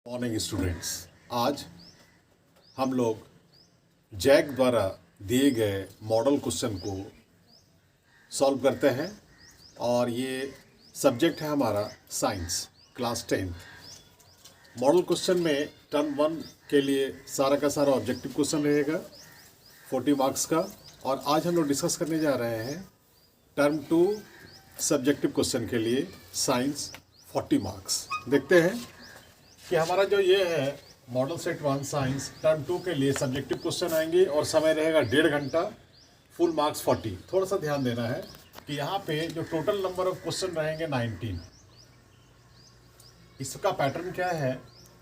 Morning students, आज हम लोग जैक द्वारा दिए गए मॉडल क्वेश्चन को सॉल्व करते हैं और ये सब्जेक्ट है हमारा साइंस क्लास 10। मॉडल क्वेश्चन में टर्म 1 के लिए सारा का सारा ऑब्जेक्टिव क्वेश्चन रहेगा 40 मार्क्स का, और आज हम लोग डिस्कस करने जा रहे हैं टर्म 2 सब्जेक्टिव क्वेश्चन के लिए साइंस 40 मार्क्स। देखते हैं कि हमारा जो ये है मॉडल सेट 1 साइंस टर्म 2 के लिए सब्जेक्टिव क्वेश्चन आएंगे और समय रहेगा 1.5 घंटा, फुल मार्क्स 40। थोड़ा सा ध्यान देना है कि यहाँ पे जो टोटल नंबर ऑफ क्वेश्चन रहेंगे 19। इसका पैटर्न क्या है,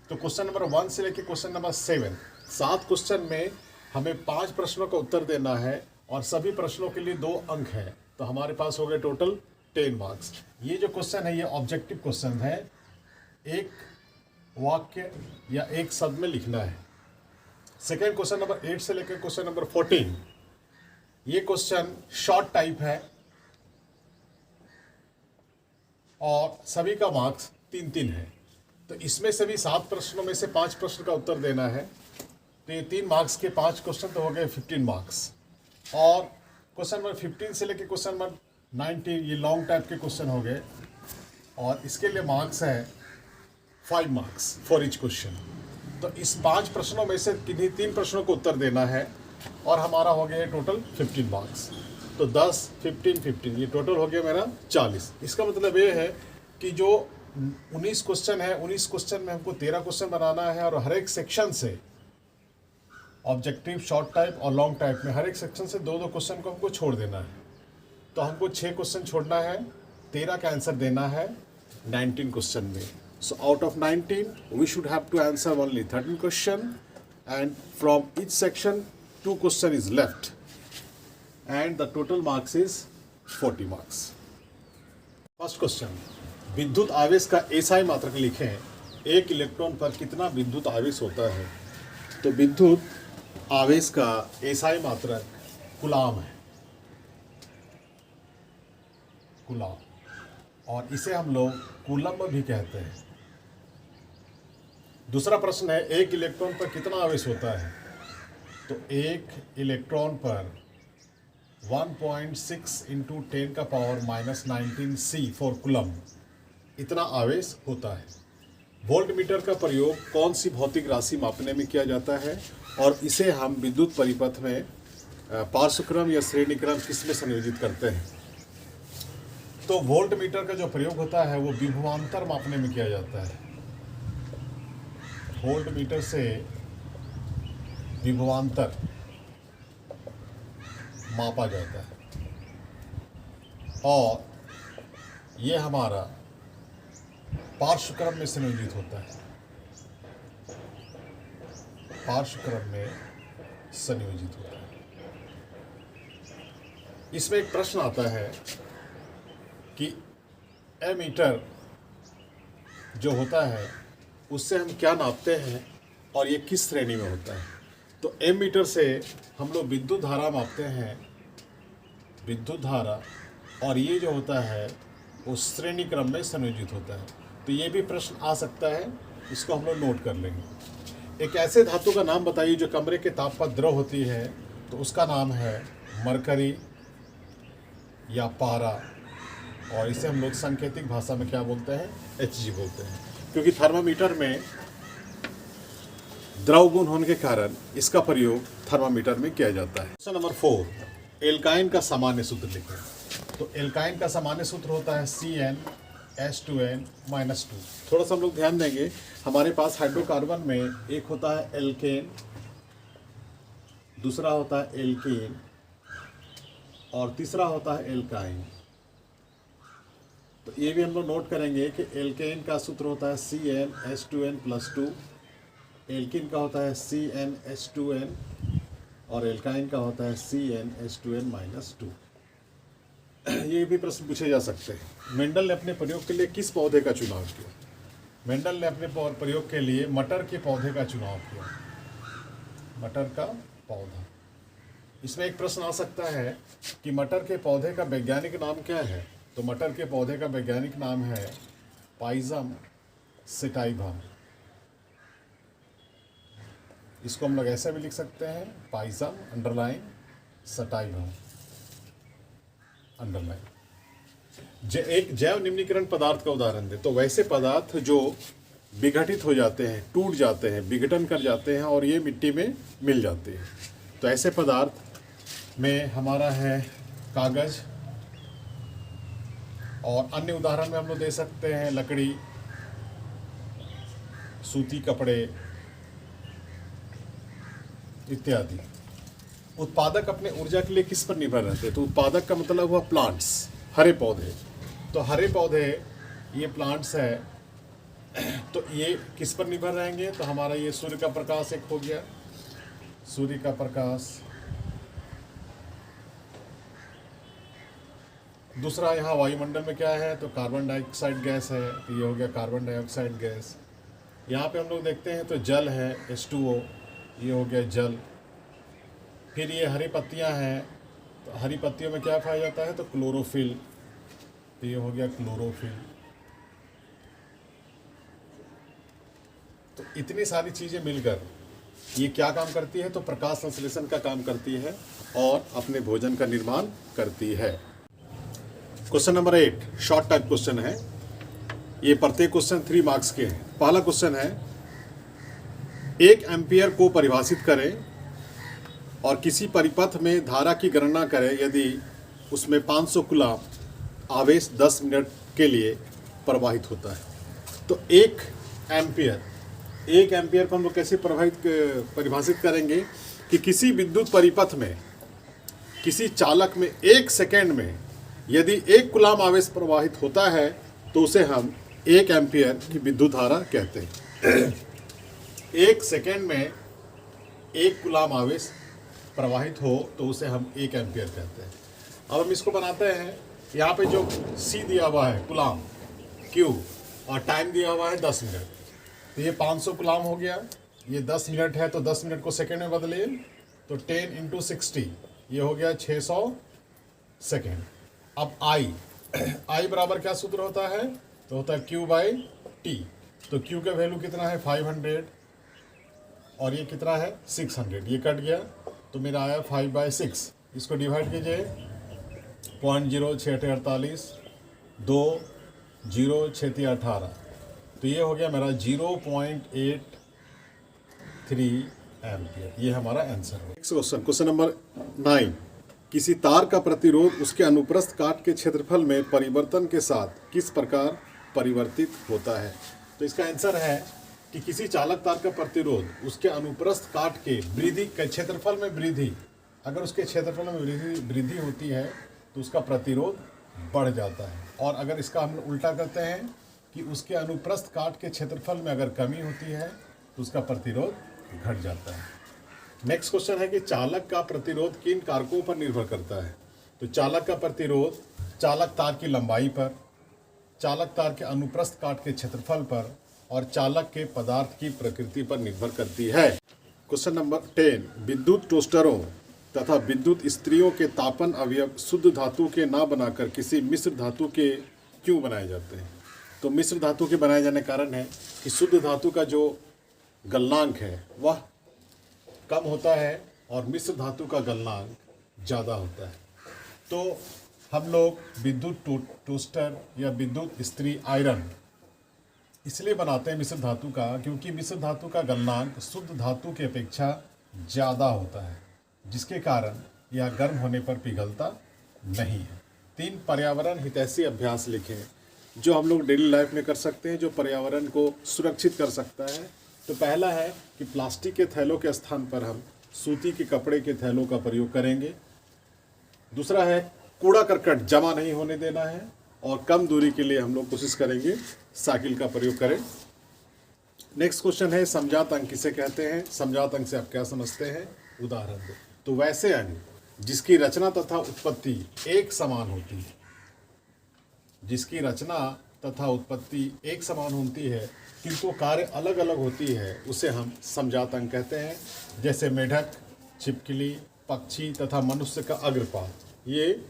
तो क्वेश्चन नंबर 1 से लेकर क्वेश्चन नंबर 7 क्वेश्चन में हमें 5 प्रश्नों का उत्तर देना है और सभी प्रश्नों के लिए 2 अंक है, तो हमारे पास हो गए टोटल 10 मार्क्स। ये जो क्वेश्चन है ये ऑब्जेक्टिव क्वेश्चन है, एक वाक्य या एक शब्द में लिखना है। सेकेंड क्वेश्चन नंबर 8 से लेकर क्वेश्चन नंबर 14, ये क्वेश्चन शॉर्ट टाइप है और सभी का मार्क्स 3-3 है। तो इसमें से भी 7 प्रश्नों में से 5 प्रश्न का उत्तर देना है, तो ये 3 मार्क्स के 5 क्वेश्चन तो हो गए 15 मार्क्स। और क्वेश्चन नंबर 15 से लेकर क्वेश्चन नंबर 19 ये लॉन्ग टाइप के क्वेश्चन हो गए और इसके लिए मार्क्स है 5 मार्क्स फॉर ईच क्वेश्चन। तो इस 5 प्रश्नों में से किन्हीं 3 प्रश्नों को उत्तर देना है और हमारा हो गया टोटल 15 मार्क्स। तो 10, 15 ये टोटल हो गया मेरा 40। इसका मतलब ये है कि जो 19 क्वेश्चन है 19 क्वेश्चन में हमको 13 क्वेश्चन बनाना है और हर एक सेक्शन से ऑब्जेक्टिव, शॉर्ट टाइप और लॉन्ग टाइप में हर एक सेक्शन से 2-2 क्वेश्चन को हमको छोड़ देना है। तो हमको 6 क्वेश्चन छोड़ना है, 13 का आंसर देना है 19 क्वेश्चन में। So out of 19, we should have to answer only 13 question, and from each section 2 question is left, and the total marks is 40 marks. First question, विद्युत आवेश का एसआई मात्रक लिखें। एक इलेक्ट्रॉन पर कितना विद्युत आवेश होता है? तो विद्युत आवेश का एसआई मात्रक कूलाम है, कूलाम, और इसे हम लोग कूलम्ब भी कहते हैं। दूसरा प्रश्न है, एक इलेक्ट्रॉन पर कितना आवेश होता है? तो एक इलेक्ट्रॉन पर 1.6 इंटू 10 का पावर -19 C फॉर कूलम्ब इतना आवेश होता है। वोल्ट मीटर का प्रयोग कौन सी भौतिक राशि मापने में किया जाता है और इसे हम विद्युत परिपथ में पार्श्वक्रम या श्रेणीक्रम किस में संयोजित करते हैं? तो वोल्ट मीटर का जो प्रयोग होता है वो विभवांतर मापने में किया जाता है। वोल्ट मीटर से विभवांतर मापा जाता है और ये हमारा पार्श्वक्रम में संयोजित होता है, पार्श्वक्रम में संयोजित होता है। इसमें एक प्रश्न आता है कि एमीटर जो होता है उससे हम क्या नापते हैं और ये किस श्रेणी में होता है? तो एमीटर से हम लोग विद्युत धारा मापते हैं, विद्युत धारा, और ये जो होता है वो श्रेणी क्रम में संयोजित होता है। तो ये भी प्रश्न आ सकता है, इसको हम लोग नोट कर लेंगे। एक ऐसे धातु का नाम बताइए जो कमरे के ताप पर द्रव होती है, तो उसका नाम है मरकरी या पारा, और इसे हम लोग सांकेतिक भाषा में क्या बोलते हैं? Hg बोलते हैं, क्योंकि थर्मामीटर में द्रव गुण होने के कारण इसका प्रयोग थर्मामीटर में किया जाता है। क्वेश्चन नंबर 4, एल्काइन का सामान्य सूत्र लिखें। तो एल्काइन का सामान्य सूत्र होता है CnH2n-2। थोड़ा सा हम लोग ध्यान देंगे, हमारे पास हाइड्रोकार्बन में एक होता है एल्केन, दूसरा होता है एल्केन और तीसरा होता है एल्काइन। तो ये भी हम लोग नोट करेंगे कि एल्केन का सूत्र होता है CnH2n+2, एल्कीन का होता है CnH2n और एल्काइन का होता है CnH2n-2। ये भी प्रश्न पूछे जा सकते हैं। मेंडल ने अपने प्रयोग के लिए किस पौधे का चुनाव किया? मेंडल ने अपने प्रयोग के लिए मटर के पौधे का चुनाव किया, मटर का पौधा। इसमें एक प्रश्न आ सकता है कि मटर के पौधे का वैज्ञानिक नाम क्या है? तो मटर के पौधे का वैज्ञानिक नाम है पाइजम सेटाइवम। इसको हम लोग ऐसे भी लिख सकते हैं, पाइजम अंडरलाइन सटाइलम अंडरलाइन। एक जैव निम्नीकरण पदार्थ का उदाहरण दे, तो वैसे पदार्थ जो विघटित हो जाते हैं, टूट जाते हैं, विघटन कर जाते हैं और ये मिट्टी में मिल जाते हैं। तो ऐसे पदार्थ में हमारा है कागज, और अन्य उदाहरण में हम लोग दे सकते हैं लकड़ी, सूती कपड़े इत्यादि। उत्पादक अपने ऊर्जा के लिए किस पर निर्भर रहते हैं? तो उत्पादक का मतलब हुआ प्लांट्स, हरे पौधे। तो हरे पौधे ये प्लांट्स है, तो ये किस पर निर्भर रहेंगे? तो हमारा ये सूर्य का प्रकाश एक हो गया, सूर्य का प्रकाश। दूसरा यहाँ वायुमंडल में क्या है? तो कार्बन डाइऑक्साइड गैस है, तो ये हो गया कार्बन डाइऑक्साइड गैस। यहाँ पे हम लोग देखते हैं तो जल है, H2O, ये हो गया जल। फिर ये हरी पत्तियाँ हैं, तो हरी पत्तियों में क्या पाया जाता है? तो क्लोरोफिल, तो ये हो गया क्लोरोफिल। तो इतनी सारी चीज़ें मिलकर ये क्या काम करती है? तो प्रकाश संश्लेषण का काम करती है और अपने भोजन का निर्माण करती है। Question number 8 short type question है। ये प्रत्येक क्वेश्चन 3 मार्क्स के हैं। पहला क्वेश्चन है, 1 एम्पियर को परिभाषित करें और किसी परिपथ में धारा की गणना करें यदि उसमें 500 कूलम्ब आवेश 10 मिनट के लिए प्रवाहित होता है। तो 1 एम्पियर को हम लोग कैसे परिभाषित करेंगे कि किसी विद्युत परिपथ में, किसी चालक में 1 सेकेंड में यदि 1 कूलम्ब आवेश प्रवाहित होता है तो उसे हम 1 एम्पियर की विद्युत धारा कहते हैं। 1 सेकेंड में 1 कूलम्ब आवेश प्रवाहित हो तो उसे हम 1 एम्पियर कहते हैं। अब हम इसको बनाते हैं। यहाँ पे जो C दिया हुआ है कूलम्ब, Q, और टाइम दिया हुआ है 10 मिनट, तो ये 500 कूलम्ब हो गया। ये 10 मिनट है तो 10 मिनट को सेकेंड में बदलिए, तो 10 × 60, ये हो गया 600 सेकेंड। अब I बराबर क्या सूत्र होता है? तो होता है Q/T। तो Q का वैल्यू कितना है? 500, और ये कितना है? 600। ये कट गया तो मेरा आया 5/6। इसको डिवाइड कीजिए, 0.0648, 2 0 6 18, तो ये हो गया मेरा 0.83 एम्पियर। ये हमारा आंसर है। नेक्स्ट क्वेश्चन नंबर 9, किसी तार का प्रतिरोध उसके अनुप्रस्थ काट के क्षेत्रफल में परिवर्तन के साथ किस प्रकार परिवर्तित होता है? तो इसका आंसर है कि किसी चालक तार का प्रतिरोध उसके अनुप्रस्थ काट के वृद्धि के क्षेत्रफल में वृद्धि, अगर उसके क्षेत्रफल में वृद्धि होती है तो उसका प्रतिरोध बढ़ जाता है। और अगर इसका हम उल्टा करते हैं कि उसके अनुप्रस्थ काट के क्षेत्रफल में अगर कमी होती है तो उसका प्रतिरोध घट जाता है। नेक्स्ट क्वेश्चन है कि चालक का प्रतिरोध किन कारकों पर निर्भर करता है? तो चालक का प्रतिरोध चालक तार की लंबाई पर, चालक तार के अनुप्रस्थ काट के क्षेत्रफल पर और चालक के पदार्थ की प्रकृति पर निर्भर करती है। क्वेश्चन नंबर 10, विद्युत टोस्टरों तथा विद्युत इस्त्रियों के तापन अवयव शुद्ध धातु के ना बनाकर किसी मिश्र धातु के क्यों बनाए जाते हैं? तो मिश्र धातु के बनाए जाने का कारण है कि शुद्ध धातु का जो गलनांक है वह कम होता है और मिश्र धातु का गलनांक ज़्यादा होता है। तो हम लोग विद्युत टोस्टर या विद्युत इस्त्री आयरन इसलिए बनाते हैं मिश्र धातु का, क्योंकि मिश्र धातु का गलनांक शुद्ध धातु की अपेक्षा ज़्यादा होता है, जिसके कारण यह गर्म होने पर पिघलता नहीं है। 3 पर्यावरण हितैषी अभ्यास लिखें जो हम लोग डेली लाइफ में कर सकते हैं, जो पर्यावरण को सुरक्षित कर सकता है। तो पहला है कि प्लास्टिक के थैलों के स्थान पर हम सूती के कपड़े के थैलों का प्रयोग करेंगे। दूसरा है कूड़ा करकट जमा नहीं होने देना है, और कम दूरी के लिए हम लोग कोशिश करेंगे साइकिल का प्रयोग करें। नेक्स्ट क्वेश्चन है समझात अंक किसे कहते हैं? समझात अंक से आप क्या समझते हैं? उदाहरण दो। तो वैसे अंक जिसकी रचना तथा उत्पत्ति एक समान होती है, जिसकी रचना तथा उत्पत्ति एक समान होती है किंतु कार्य अलग अलग होती है, उसे हम समझात अंक कहते हैं। जैसे मेढक, छिपकली, पक्षी तथा मनुष्य का अग्रपाद, ये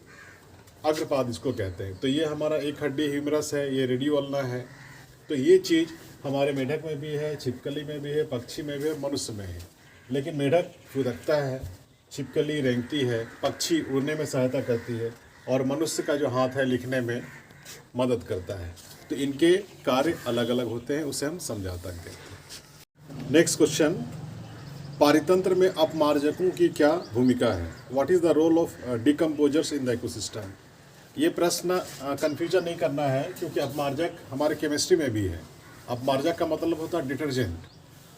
अग्रपाद इसको कहते हैं। तो ये हमारा एक हड्डी ह्यूमरस है, ये रेडियोल्ना है। तो ये चीज़ हमारे मेढक में भी है, छिपकली में भी है, पक्षी में भी है, मनुष्य में है। लेकिन मेढक फुदकता है, छिपकली रेंगती है, पक्षी उड़ने में सहायता करती है और मनुष्य का जो हाथ है लिखने में मदद करता है। तो इनके कार्य अलग अलग होते हैं, उसे हम समझौता कहते हैं। नेक्स्ट क्वेश्चन, पारितंत्र में अपमार्जकों की क्या भूमिका है? What is the role of decomposers in the ecosystem? ये प्रश्न कन्फ्यूजन नहीं करना है, क्योंकि अपमार्जक हमारे केमिस्ट्री में भी है। अपमार्जक का मतलब होता है डिटर्जेंट,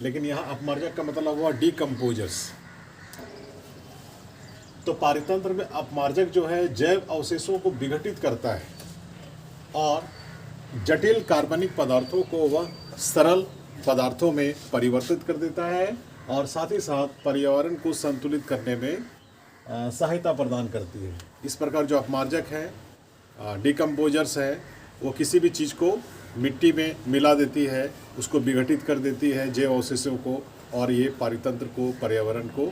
लेकिन यहाँ अपमार्जक का मतलब हुआ डिकम्पोजर्स। तो पारितंत्र में अपमार्जक जो है जैव अवशेषों को विघटित करता है और जटिल कार्बनिक पदार्थों को वह सरल पदार्थों में परिवर्तित कर देता है और साथ ही साथ पर्यावरण को संतुलित करने में सहायता प्रदान करती है। इस प्रकार जो अपमार्जक है, डिकम्पोजर्स है, वो किसी भी चीज़ को मिट्टी में मिला देती है, उसको विघटित कर देती है जैव अवशेषों को, और ये पारितंत्र को, पर्यावरण को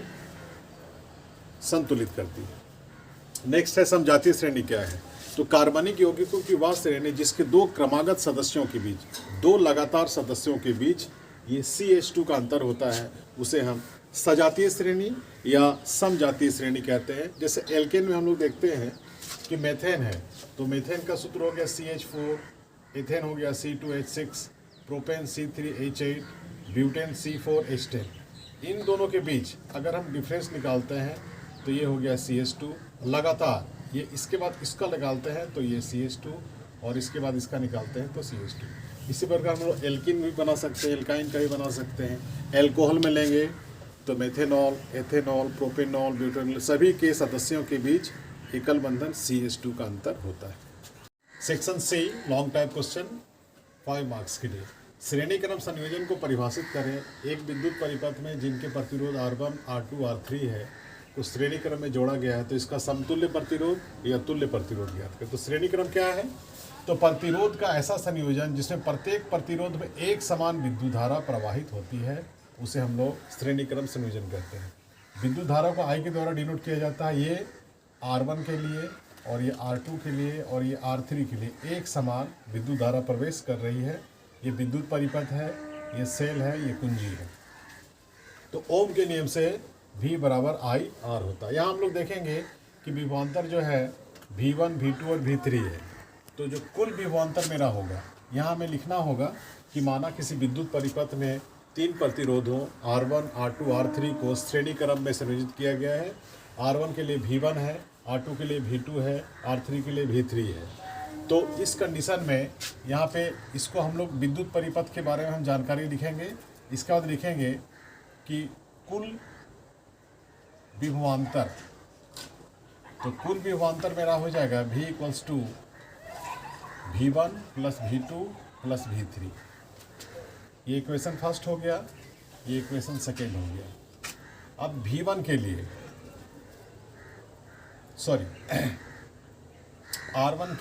संतुलित करती है। नेक्स्ट है समजातीय श्रेणी क्या है? तो कार्बनिक यौगिकों की वह श्रेणी जिसके दो क्रमागत सदस्यों के बीच, दो लगातार सदस्यों के बीच ये CH2 का अंतर होता है, उसे हम सजातीय श्रेणी या समजातीय श्रेणी कहते हैं। जैसे एल्केन में हम लोग देखते हैं कि मेथेन है, तो मेथेन का सूत्र हो गया CH4, इथेन हो गया C2H6, propane C3H8, butane C4H10। इन दोनों के बीच अगर हम डिफरेंस निकालते हैं तो ये हो गया CH2 लगातार, ये इसके बाद इसका निकालते हैं तो ये CH2, और इसके बाद इसका निकालते हैं तो CH2। इसी प्रकार हम लोग एल्किन भी बना सकते हैं, एल्काइन का भी बना सकते हैं। एल्कोहल में लेंगे तो मेथेनॉल, एथेनॉल, प्रोपेनॉल, ब्यूटेनॉल, सभी के सदस्यों के बीच एकल बंधन CH2 का अंतर होता है। Section C long type question 5 marks के लिए। श्रेणी क्रम संयोजन को परिभाषित करें। एक विद्युत परिपथ में जिनके प्रतिरोध R1, R2, R3 है, तो श्रेणी क्रम में जोड़ा गया है, तो इसका समतुल्य प्रतिरोध या तुल्य प्रतिरोध ज्ञात करें। तो श्रेणी क्रम क्या है? तो प्रतिरोध का ऐसा संयोजन जिसमें प्रत्येक प्रतिरोध में एक समान विद्युत धारा प्रवाहित होती है, उसे हम लोग श्रेणी क्रम संयोजन कहते हैं। विद्युत धारा को I के द्वारा डिनोट किया जाता है। ये R1 के लिए और ये R2 के लिए और ये R3 के लिए एक समान विद्युत धारा प्रवेश कर रही है। ये विद्युत परिपथ है, ये सेल है, ये कुंजी है। तो ओम के नियम से V बराबर IR होता है। यहाँ हम लोग देखेंगे कि विभवांतर जो है V1, V2 और V3 है। तो जो कुल विभवांतर मेरा होगा, यहाँ हमें लिखना होगा कि माना किसी विद्युत परिपथ में 3 प्रतिरोधों R1, R2, R3 को श्रेणी क्रम में संयोजित किया गया है। R1 के लिए V1 है, R2 के लिए V2 है, R3 के लिए V3 है। तो इस कंडीशन में यहाँ पे इसको हम लोग विद्युत परिपथ के बारे में हम जानकारी लिखेंगे। इसके बाद लिखेंगे कि कुल विभवांतर, तो कुल विभवांतर मेरा हो जाएगा V equals to V1 plus V2 plus V3। ये इक्वेशन फर्स्ट हो गया, ये इक्वेशन सेकेंड हो गया। अब V1 के लिए, सॉरी R1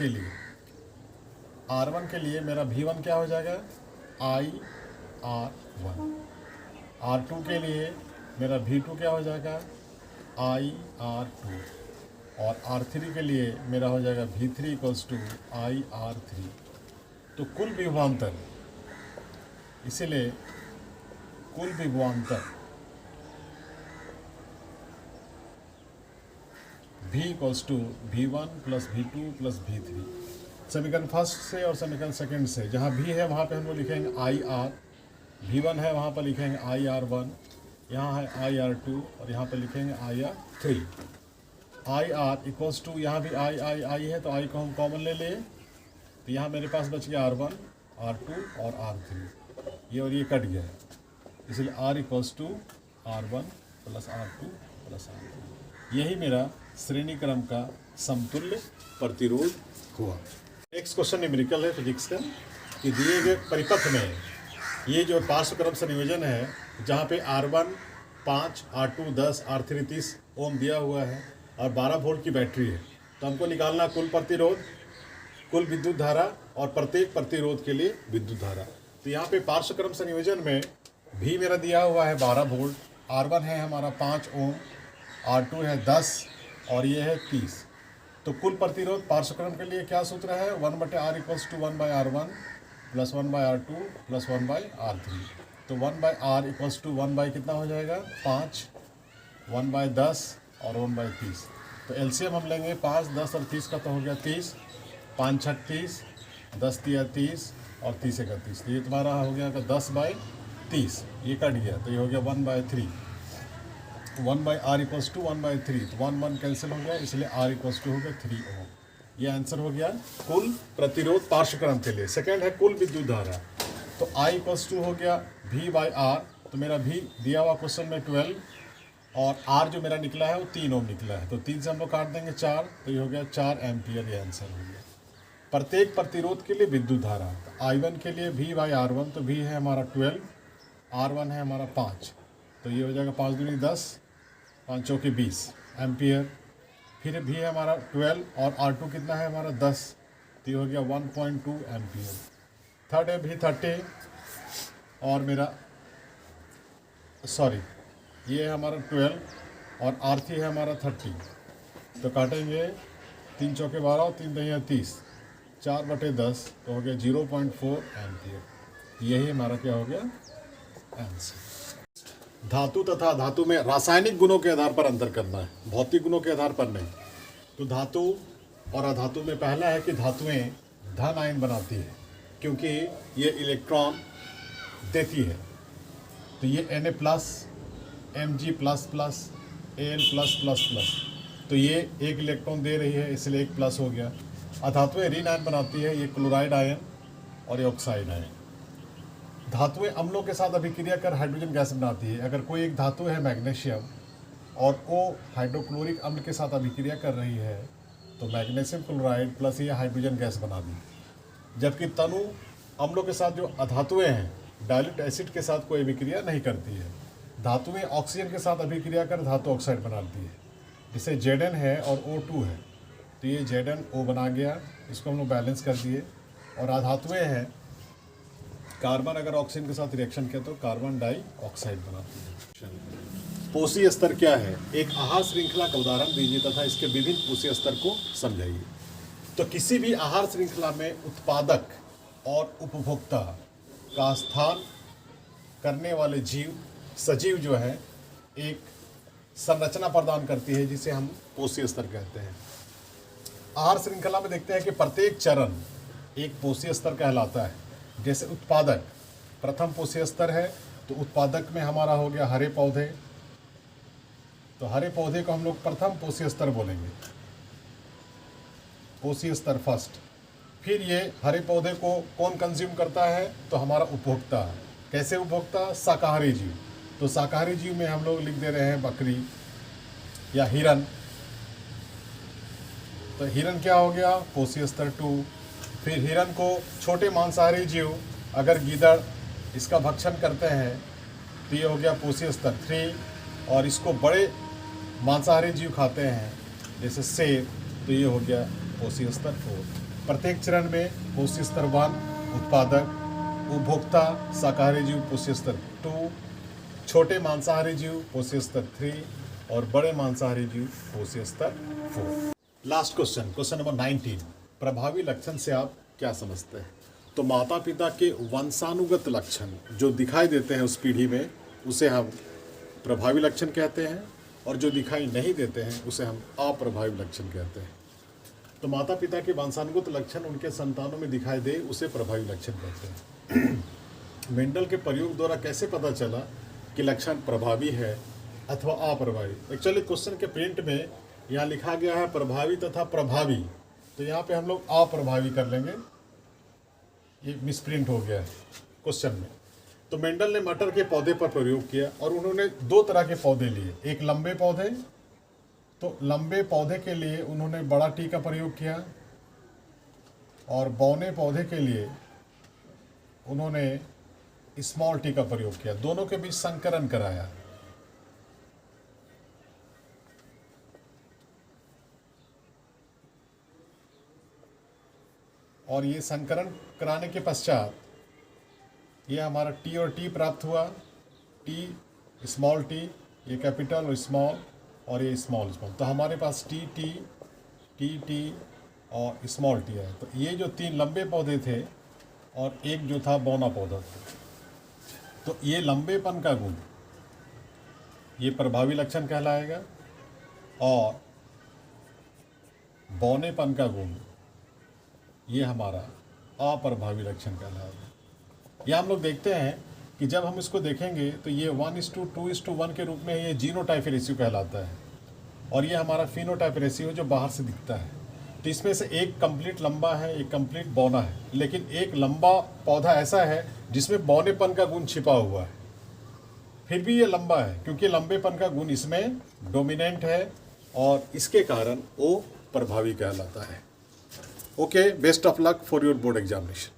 के लिए मेरा V1 क्या हो जाएगा? IR1। R2 के लिए मेरा V2 क्या हो जाएगा? IR2। और R3 के लिए मेरा हो जाएगा V3 इक्वल्स टू IR3। तो कुल विभवांतर, इसीलिए कुल विभवांतर V equals to V1 plus V2 plus V3। समीकरण फर्स्ट से और समीकरण सेकंड से, जहाँ V है वहाँ पे हम लोग लिखेंगे IR, V1 है वहाँ पर लिखेंगे IR1, यहाँ है IR2 और यहाँ पर लिखेंगे IR3। IR इक्वल्स टू, यहाँ भी I है तो I को हम कॉमन ले लें, तो यहाँ मेरे पास बच गया R1, R2 और R3, ये और ये कट गया, इसलिए R equals to R1 plus R2 plus R3। यही मेरा श्रेणी क्रम का समतुल्य प्रतिरोध हुआ। नेक्स्ट क्वेश्चन न्यूमेरिकल है फिजिक्स का, कि दिए गए परिपथ में ये जो पार्श्व क्रम संयोजन है, जहाँ पे R1 5, R2 10, R3 30 ओम दिया हुआ है और 12 वोल्ट की बैटरी है, तो हमको निकालना कुल प्रतिरोध, कुल विद्युत धारा और प्रत्येक प्रतिरोध के लिए विद्युत धारा। तो यहाँ पे पार्श्व क्रम संयोजन में भी मेरा दिया हुआ है 12 वोल्ट, R1 है हमारा 5 ओम, R2 है 10 और ये है 30। तो कुल प्रतिरोध पार्श्व क्रम के लिए क्या सूत्र है? 1/R equals to 1/R1 plus 1/R2 plus 1/R3। तो 1/r इक्वल्स टू 1 कितना हो जाएगा 5, 1/10 और 1/30। तो एलसीएम हम लेंगे 5, 10 और 30 का, तो हो गया 30, 5 6 30, 10 3 30 और 30 31। तो ये तुम्हारा हो गया 10/30, ये कट गया तो ये हो गया 1/3। 1/r इक्वल्स टू 1/3, तो 1 1 कैंसिल हो गया, इसलिए r इक्वल्स टू हो गया 3 ओम। ये आंसर हो गया कुल प्रतिरोध पार्श्वक्रम के लिए। सेकेंड है कुल विद्युत धारा, तो I इक्वल्स टू हो गया V/R। तो मेरा V दिया हुआ क्वेश्चन में 12 और R जो मेरा निकला है वो 3 ओम निकला है, तो 3 से हम लोग काट देंगे 4, तो ये हो गया 4 एम्पियर, ये आंसर हो गया। प्रत्येक प्रतिरोध के लिए विद्युत धारा, तो I1 के लिए V/R1, तो V है हमारा 12, R1 है हमारा 5, तो ये हो जाएगा 5 दूनी 10, 5 चौके 20 एम्पियर। फिर V है हमारा 12 और R2 कितना है हमारा 10, तो ये हो गया 1.2 एम्पियर। थर्ड है V30 और मेरा सॉरी ये है हमारा 12 और R3 है हमारा 30, तो काटेंगे 3 चौके 12 और 3 दहिया 30, 4/10, तो हो गया 0.4 एम्पियर। यही हमारा क्या हो गया आंसर। धातु तथा धातु में रासायनिक गुणों के आधार पर अंतर करना है, भौतिक गुणों के आधार पर नहीं। तो धातु और अधातु में पहला है कि धातुएं धन आयन बनाती है, क्योंकि ये इलेक्ट्रॉन देती है। तो ये Na+, Mg++, Al+++, तो ये एक इलेक्ट्रॉन दे रही है, इसलिए 1 प्लस हो गया। अधातुएं ऋण आयन बनाती है, ये क्लोराइड आयन और ये ऑक्साइड आयन। धातुएं अम्लों के साथ अभिक्रिया कर हाइड्रोजन गैस बनाती है। अगर कोई एक धातु है मैग्नीशियम और वो हाइड्रोक्लोरिक अम्ल के साथ अभिक्रिया कर रही है, तो मैग्नीशियम क्लोराइड प्लस ये हाइड्रोजन गैस बना दी। जबकि तनु अम्लों के साथ जो अधातुएं हैं डाइल्यूट एसिड के साथ कोई अभिक्रिया नहीं करती है। धातुएं ऑक्सीजन के साथ अभिक्रिया कर धातु ऑक्साइड बनाती है, जिसे Zn है और O2 है, तो ये ZnO बना गया, इसको हम लोग बैलेंस कर दिए। और अधातुएं हैं कार्बन अगर ऑक्सीजन के साथ रिएक्शन किया तो कार्बन डाइऑक्साइड बनाती है। पोषी स्तर क्या है, एक आहार श्रृंखला का उदाहरण दीजिए तथा इसके विभिन्न पोषी स्तर को समझाइए। तो किसी भी आहार श्रृंखला में उत्पादक और उपभोक्ता का स्थान करने वाले जीव सजीव जो है एक संरचना प्रदान करती है, जिसे हम पोषी स्तर कहते हैं। आहार श्रृंखला में देखते हैं कि प्रत्येक चरण एक पोषी स्तर कहलाता है। जैसे उत्पादक प्रथम पोषी स्तर है, तो उत्पादक में हमारा हो गया हरे पौधे, तो हरे पौधे को हम लोग प्रथम पोषी स्तर बोलेंगे, पोषी स्तर फर्स्ट। फिर ये हरे पौधे को कौन कंज्यूम करता है, तो हमारा उपभोक्ता। कैसे उपभोक्ता, शाकाहारी जीव। तो शाकाहारी जीव में हम लोग लिख दे रहे हैं बकरी या हिरन, तो हिरन क्या हो गया पोषी स्तर 2। फिर हिरन को छोटे मांसाहारी जीव अगर गीदड़ इसका भक्षण करते हैं, तो ये हो गया पोषी स्तर 3। और इसको बड़े मांसाहारी जीव खाते हैं जैसे शेर, तो ये हो गया पोषी स्तर 4। प्रत्येक चरण में पोषी स्तर 1 उत्पादक, उपभोक्ता शाकाहारी जीव पोषी स्तर 2, छोटे मांसाहारी जीव पोषी स्तर 3 और बड़े मांसाहारी जीव पोषी स्तर 4। लास्ट क्वेश्चन, क्वेश्चन नंबर 19, प्रभावी लक्षण से आप क्या समझते हैं। तो माता पिता के वंशानुगत लक्षण जो दिखाई देते हैं उस पीढ़ी में, उसे हम प्रभावी लक्षण कहते हैं, और जो दिखाई नहीं देते हैं उसे हम अप्रभावी लक्षण कहते हैं। तो माता पिता के वंशानुगत लक्षण उनके संतानों में दिखाई दे, उसे प्रभावी लक्षण कहते हैं। मेंडल के प्रयोग द्वारा कैसे पता चला कि लक्षण प्रभावी है अथवा अप्रभावी। एक्चुअली क्वेश्चन के प्रिंट में यहाँ लिखा गया है प्रभावी तथा प्रभावी, तो यहाँ पे हम लोग अप्रभावी कर लेंगे, ये मिसप्रिंट हो गया है क्वेश्चन में। तो मेंडल ने मटर के पौधे पर प्रयोग किया और उन्होंने 2 तरह के पौधे लिए, एक लंबे पौधे, तो लंबे पौधे के लिए उन्होंने बड़ा टी का प्रयोग किया, और बौने पौधे के लिए उन्होंने स्मॉल टी का प्रयोग किया। दोनों के बीच संकरण कराया। और ये संकरण कराने के पश्चात ये हमारा टी और टी प्राप्त हुआ, टी स्मॉल टी, ये कैपिटल और स्मॉल, और ये स्मॉल स्मॉल। तो हमारे पास टी टी टी टी और स्मॉल टी है। तो ये जो 3 लंबे पौधे थे और एक जो था बौना पौधा था। तो ये लंबेपन का गुण ये प्रभावी लक्षण कहलाएगा, और बौनेपन का गुण ये हमारा अप्रभावी लक्षण कहलाएगा। यह हम लोग देखते हैं कि जब हम इसको देखेंगे तो ये 1:2:1 के रूप में ये जीनोटाइप रेशियो कहलाता है, और ये हमारा फिनोटाइप रेशियो जो बाहर से दिखता है। तो इसमें से एक कंप्लीट लंबा है, एक कंप्लीट बौना है, लेकिन एक लंबा पौधा ऐसा है जिसमें बौनेपन का गुण छिपा हुआ है, फिर भी ये लंबा है क्योंकि लंबेपन का गुण इसमें डोमिनेंट है, और इसके कारण वो प्रभावी कहलाता है। Okay, best of luck for your board examination.